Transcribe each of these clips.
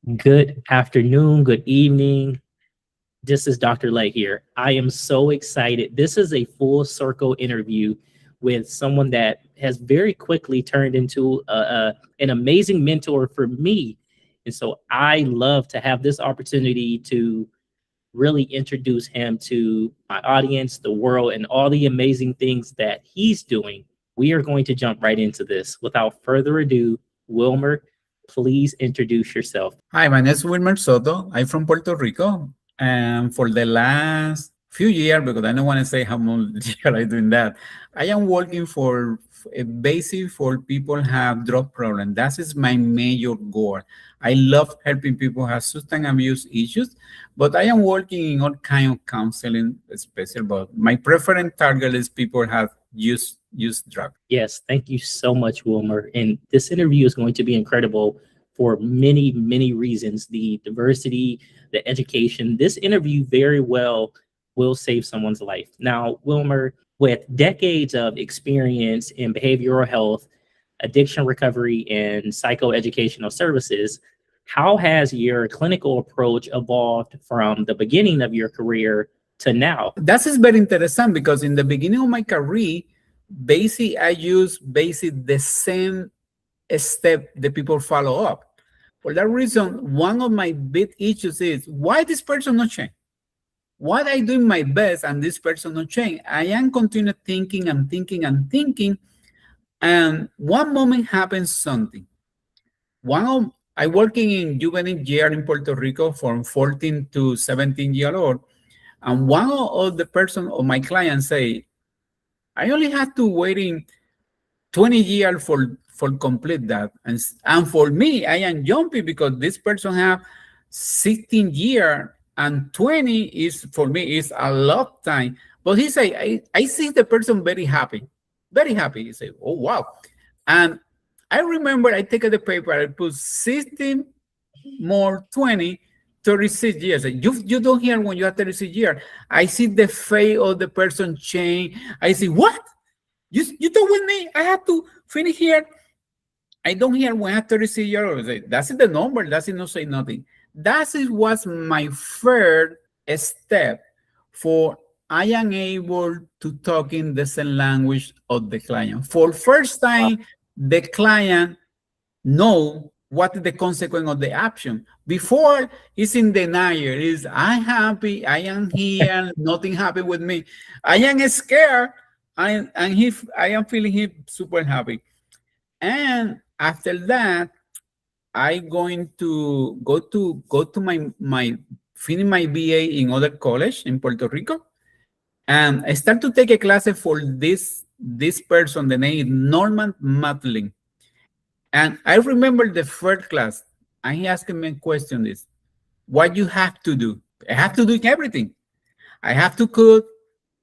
Good afternoon, good evening. This is Dr. Lett here. I am so excited. This is a full circle interview with someone that has very quickly turned into an amazing mentor for me. And so I love to have this opportunity to really introduce him to my audience, the world, and all the amazing things that he's doing. We are going to jump right into this. Without further ado, Wilmer, please introduce yourself. Hi, my name is Wilmer Soto. I'm from Puerto Rico. And for the last few years, because I don't want to say how much year I'm doing that, I am working for a basic for people have drug problem. That is my major goal. I love helping people have substance abuse issues, but I am working in all kind of counseling, especially. But my preferred target is people have use drug. Yes, thank you so much, Wilmer. And this interview is going to be incredible for many, many reasons. The diversity, the education. This interview very well will save someone's life. Now, Wilmer, with decades of experience in behavioral health, addiction recovery, and psychoeducational services, how has your clinical approach evolved from the beginning of your career to now? That is very interesting because in the beginning of my career, basically I use basically the same step that people follow up. For that reason, one of my big issues is why this person not change? Why I doing my best and this person not change? I am continue thinking and thinking and thinking, and one moment happens something. I working in juvenile jail in Puerto Rico from 14 to 17 year old, and one of the person of my clients say, I only had to waiting 20 years for complete that. And for me, I am jumpy because this person have 16 years and 20 is for me is a lot of time. But he say, I see the person very happy, very happy. He say, oh, wow. And I remember I take the paper, I put 16 more 20, 36 years. You don't hear when you have 36 years. I see the face of the person change. I see, what? You talk with me? I have to finish here. I don't hear when I have 36 years old. That's the number. That's not say nothing. That was my first step for I am able to talk in the same language of the client. For first time, the client know what is the consequence of the action. Before, he's in denial. Is I'm happy, I am here, nothing happened with me. I am scared, I am feeling him super happy. And after that, I going to go to my finish my BA in other college in Puerto Rico, and I start to take a class for this person. The name is Norman Matlin. And I remember the first class, and he asked me a question: "Is what you have to do? I have to do everything. I have to cook,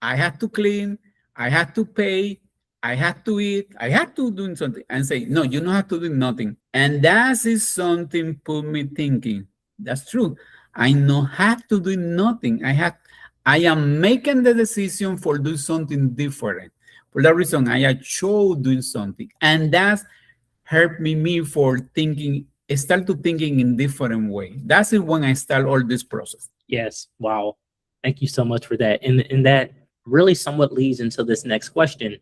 I have to clean, I have to pay, I have to eat, I have to do something." And say, "No, you don't have to do nothing." And that is something put me thinking. That's true. I don't have to do nothing. I am making the decision for do something different. For that reason, I chose doing something, and that's helped me for thinking, start to thinking in different way. That's it when I start all this process. Yes. Wow. Thank you so much for that. And that really somewhat leads into this next question.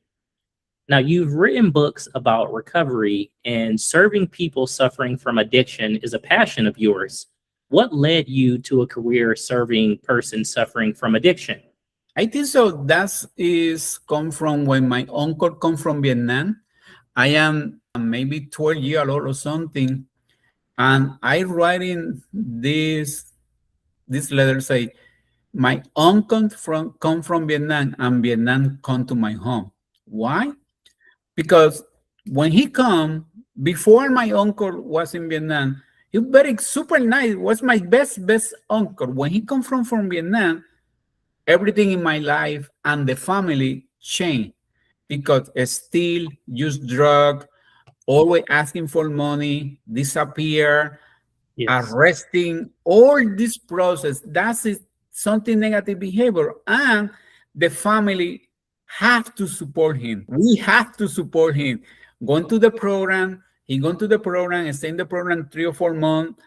Now, you've written books about recovery, and serving people suffering from addiction is a passion of yours. What led you to a career serving persons suffering from addiction? I think so. That is come from when my uncle come from Vietnam. I am maybe 12 years old or something, and I writing this letter say, my uncle come from Vietnam, and Vietnam come to my home. Why? Because when he come, before my uncle was in Vietnam, he was very super nice. Was my best uncle. When he come from Vietnam, everything in my life and the family changed because still use drug, always asking for money, disappear, Yes. arresting, all this process. That is something negative behavior, and the family have to support him. We have to support him. Going to the program, he going to the program and stay in the program 3 or 4 months,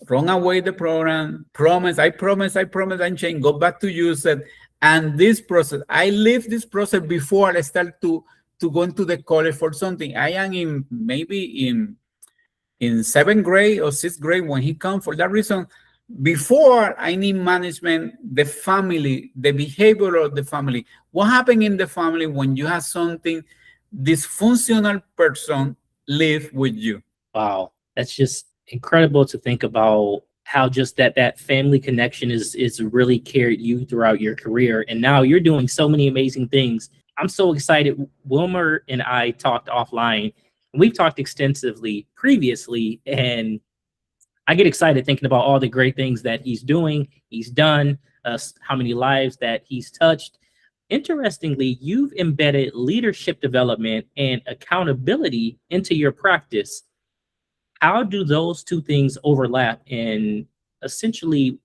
run away the program, promise, I change, go back to use it. And this process, I live this process before I start to go into the college for something. I am in maybe in seventh grade or sixth grade when he come. For that reason, before I need management, the family, the behavior of the family. What happened in the family when you have something dysfunctional person live with you? Wow, that's just incredible to think about how just that family connection is really carried you throughout your career, and now you're doing so many amazing things. I'm so excited. Wilmer and I talked offline, and we've talked extensively previously, and I get excited thinking about all the great things that he's doing, he's done, how many lives that he's touched. Interestingly, you've embedded leadership development and accountability into your practice. How do those two things overlap, and essentially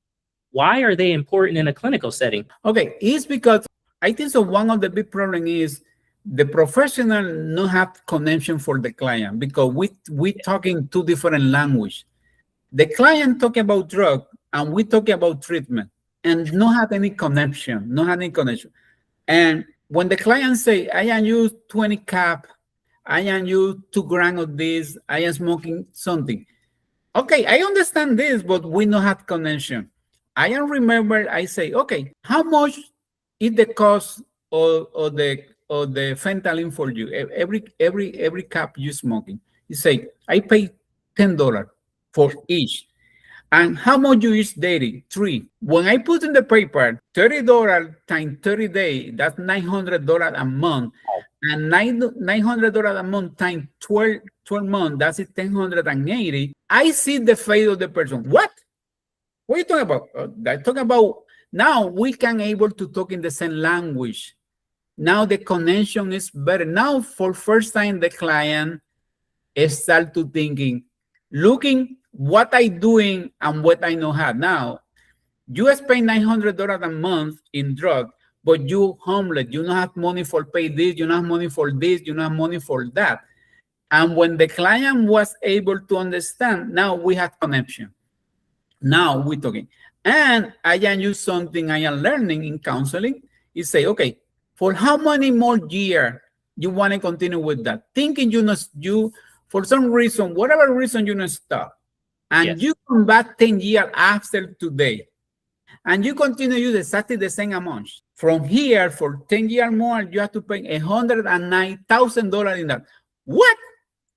why are they important in a clinical setting? Okay, it's because I think so. One of the big problem is the professional not have connection for the client because we talking two different language. The client talking about drug and we talking about treatment and not have any connection, not have any connection. And when the client say, I am use 20 cap, I am use 2 grams of this, I am smoking something. Okay, I understand this, but we don't have connection. I am remember I say, okay, how much is the cost of the fentanyl for you? Every cap you smoking. You say, I pay $10 for each. And how much you use daily? 3. When I put in the paper, $30 times 30 days, that's $900 a month. And $900 a month times 12 months, that's 1,080. I see the face of the person. What are you talking about? I talking about now we can able to talk in the same language. Now the connection is better. Now for first time the client start to thinking, looking what I doing and what I know how. Now you spend $900 a month in drug, but you homeless, you don't have money for pay this, you don't have money for this, you don't have money for that. And when the client was able to understand, now we have connection. Now we're talking. And I can use something I am learning in counseling. You say, okay, for how many more years you want to continue with that? Thinking you for some reason, whatever reason you not stop. And Yes. you come back 10 years after today. And you continue use exactly the same amount. From here, for 10 years more, you have to pay $109,000 in that. What?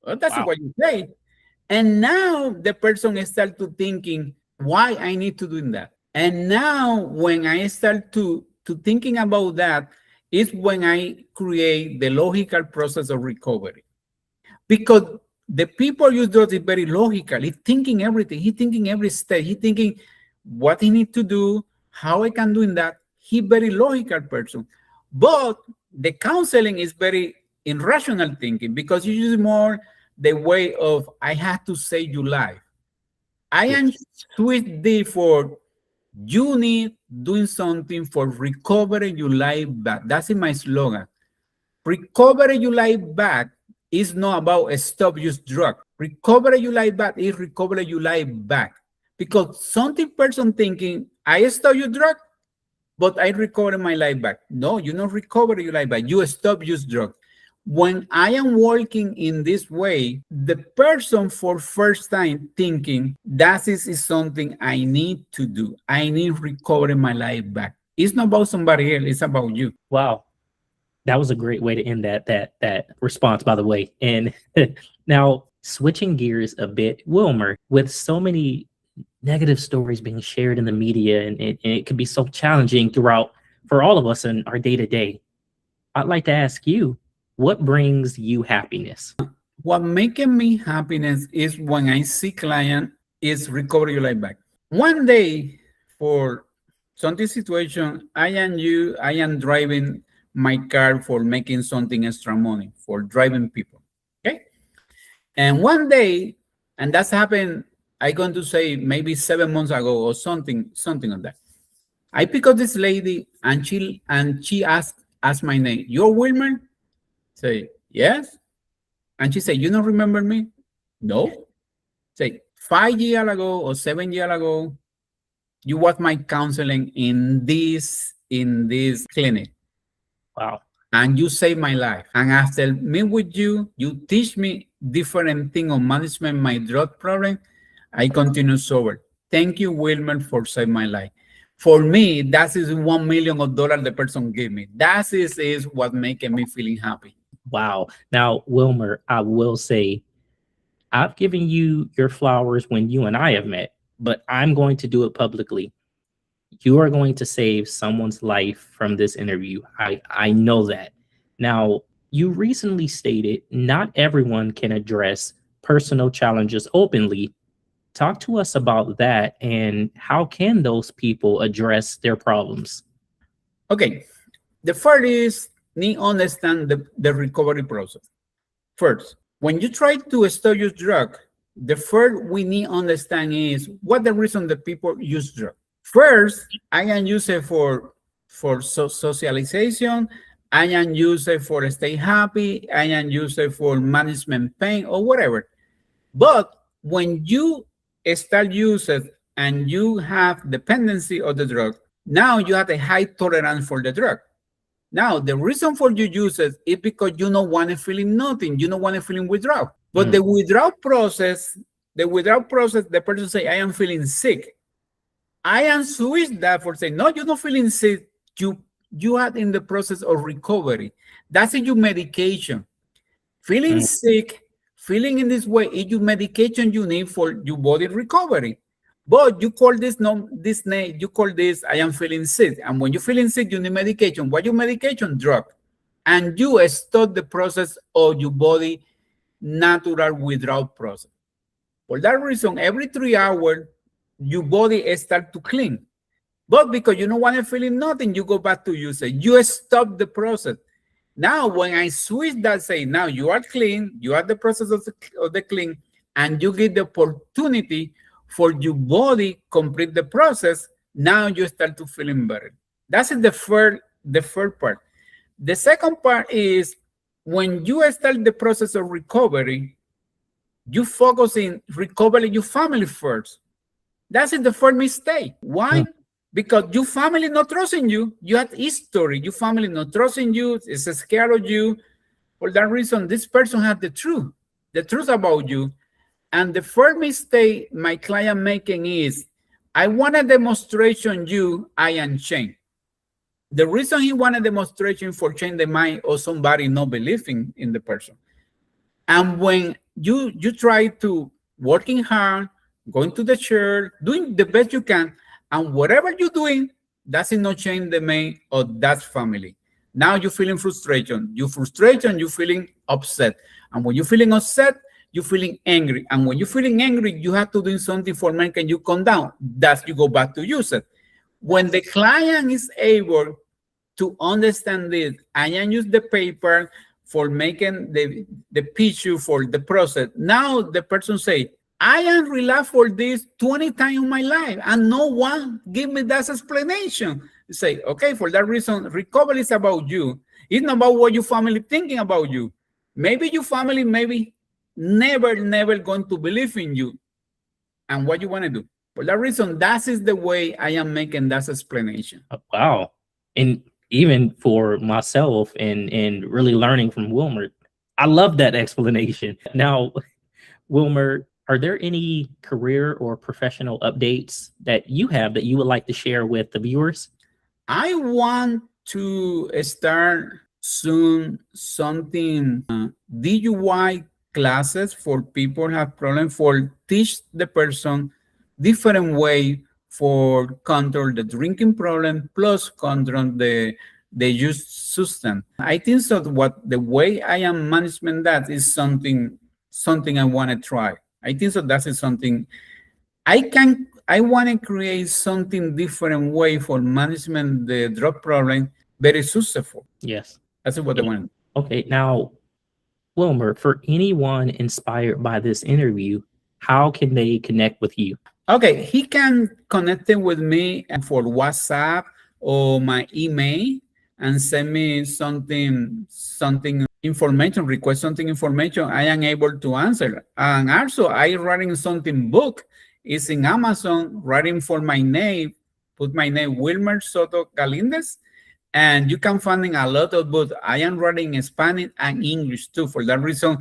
Well, that's Wow. what you say. And now the person start to thinking, why I need to do that? And now when I start to thinking about that, is when I create the logical process of recovery. Because the people use drugs is very logical. He's thinking everything. He's thinking every step. He's thinking what he need to do, how I can do in that. He's very logical person. But the counseling is very irrational thinking because you use more the way of I have to save your life. I am switch D for you need doing something for recovering your life back. That's in my slogan. Recovering your life back is not about a stop use drug. Recovering your life back is recovering your life back. Because something person thinking, I stop your drug, but I recover my life back. No, you don't recover your life back. You stop use drug. When I am working in this way, the person for first time thinking that is something I need to do. I need recovering my life back. It's not about somebody else. It's about you. Wow. That was a great way to end that response, by the way. And now switching gears a bit, Wilmer, with so many negative stories being shared in the media, and it can be so challenging throughout for all of us in our day to day. I'd like to ask you, what brings you happiness? What making me happiness is when I see client is recover your life back. One day for something situation, I am driving my car for making something extra money for driving people. Okay. And one day, and that's happened, I going to say maybe 7 months ago or something like that. I pick up this lady and she asked my name. You're Wilmer? Say, yes. And she said, you don't remember me? No. Say, 5 years ago or 7 years ago, you was my counseling in this clinic, Wow. and you saved my life. And after me with you, you teach me different thing on management my drug problem. I continue sober. Thank you, Wilmer, for saving my life. For me, that is $1 million the person gave me. That is what making me feeling happy. Wow. Now, Wilmer, I will say I've given you your flowers when you and I have met, but I'm going to do it publicly. You are going to save someone's life from this interview. I know that. Now, you recently stated not everyone can address personal challenges openly. Talk to us about that and how can those people address their problems? Okay, the first is need understand the recovery process. First, when you try to stop your drug, the first we need understand is what the reason that people use drug. First, I can use it for socialization. I can use it for stay happy. I can use it for management pain or whatever. But when you start using and you have dependency of the drug, now you have a high tolerance for the drug. Now, the reason for you use it is because you don't want to feeling nothing. You don't want to feeling withdrawal. But the withdrawal process, the person say, I am feeling sick. I am switch that for saying, no, you're not feeling sick. You are in the process of recovery. That's your medication. Feeling sick, feeling in this way is your medication you need for your body recovery. But you call this name, you call this, I am feeling sick. And when you're feeling sick, you need medication. What your medication? Drug. And you stop the process of your body natural withdrawal process. For that reason, every 3 hours, your body starts to clean. But because you don't want to feel nothing, you go back to use it. You stop the process. Now, when I switch that, say, now you are clean, you are the process of the clean, and you get the opportunity for your body complete the process, now you start to feeling better. That's the first part. The second part is when you start the process of recovery, you focus in recovering your family first. That's the first mistake. Why? Because your family not trusting you. You have history. Your family not trusting you. Is scared of you. For that reason, this person has the truth about you. And the first mistake my client making is, I want a demonstration you, I am changed. The reason he want a demonstration for change the mind of somebody not believing in the person. And when you try to working hard, going to the church, doing the best you can, and whatever you're doing, that's not change the mind of that family. Now you're feeling frustration. You're feeling upset. And when you're feeling upset, you're feeling angry. And when you're feeling angry, you have to do something for making you calm down. That's you go back to use it. When the client is able to understand this, I can use the paper for making the picture for the process. Now the person say, I am relaxed for this 20 times in my life, and no one give me that explanation. You say, okay, for that reason, recovery is about you. It's not about what your family thinking about you. Maybe your family never going to believe in you and what you want to do. For that reason, that is the way I am making that explanation. Wow. And even for myself and really learning from Wilmer, I love that explanation. Now, Wilmer, are there any career or professional updates that you have that you would like to share with the viewers? I want to start soon something DUI classes for people who have problems, for teach the person different way for control the drinking problem plus control the use substance. I think so. The way I am management that is something I want to try. I think so. That is something I want to create something different way for management the drug problem very successful. Yes. That's what I want. Okay. Now, Wilmer, for anyone inspired by this interview, how can they connect with you? Okay, he can connect with me for WhatsApp or my email and send me something information, request something information, I am able to answer. And also, I writing something book is in Amazon, writing for my name, put my name Wilmer Soto Galindez, and you can find in a lot of books. I am writing in Spanish and English too. For that reason,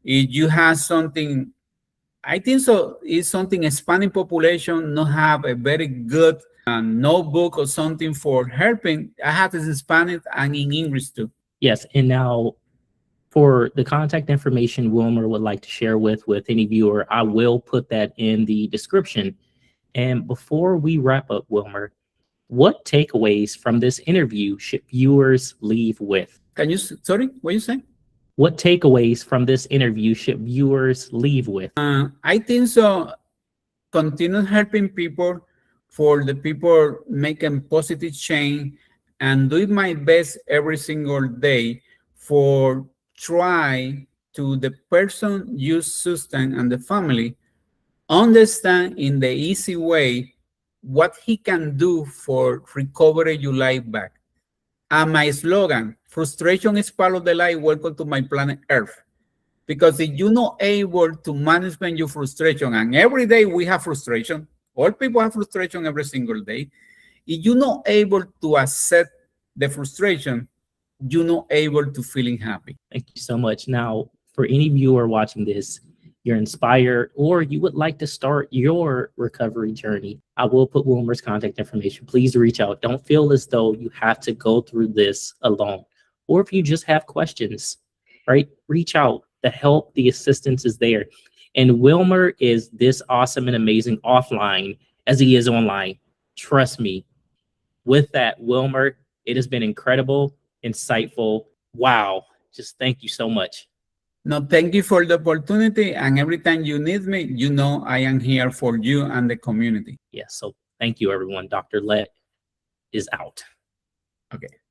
if you have something, I think so, is something Hispanic population not have a very good notebook or something for helping. I have this in Spanish and in English too. Yes, and now for the contact information Wilmer would like to share with any viewer, I will put that in the description. And before we wrap up, Wilmer, what takeaways from this interview should viewers leave with? Can you, sorry, what you say? What takeaways from this interview should viewers leave with? I think so. Continue helping people, for the people making positive change, and doing my best every single day for try to the person use substance and the family understand in the easy way what he can do for recovery your life back. And my slogan, frustration is part of the life, welcome to my planet Earth. Because if you're not able to manage your frustration, and every day we have frustration, all people have frustration every single day. If you're not able to accept the frustration, you're not able to feeling happy. Thank you so much. Now, for any viewer watching this, you're inspired or you would like to start your recovery journey, I will put Wilmer's contact information. Please reach out. Don't feel as though you have to go through this alone. Or if you just have questions, right, reach out. The help, the assistance is there. And Wilmer is this awesome and amazing offline as he is online. Trust me. With that, Wilmer, it has been incredible, insightful. Wow. Just thank you so much. No, thank you for the opportunity. And every time you need me, you know I am here for you and the community. Yes. So thank you, everyone. Dr. Lett is out. Okay.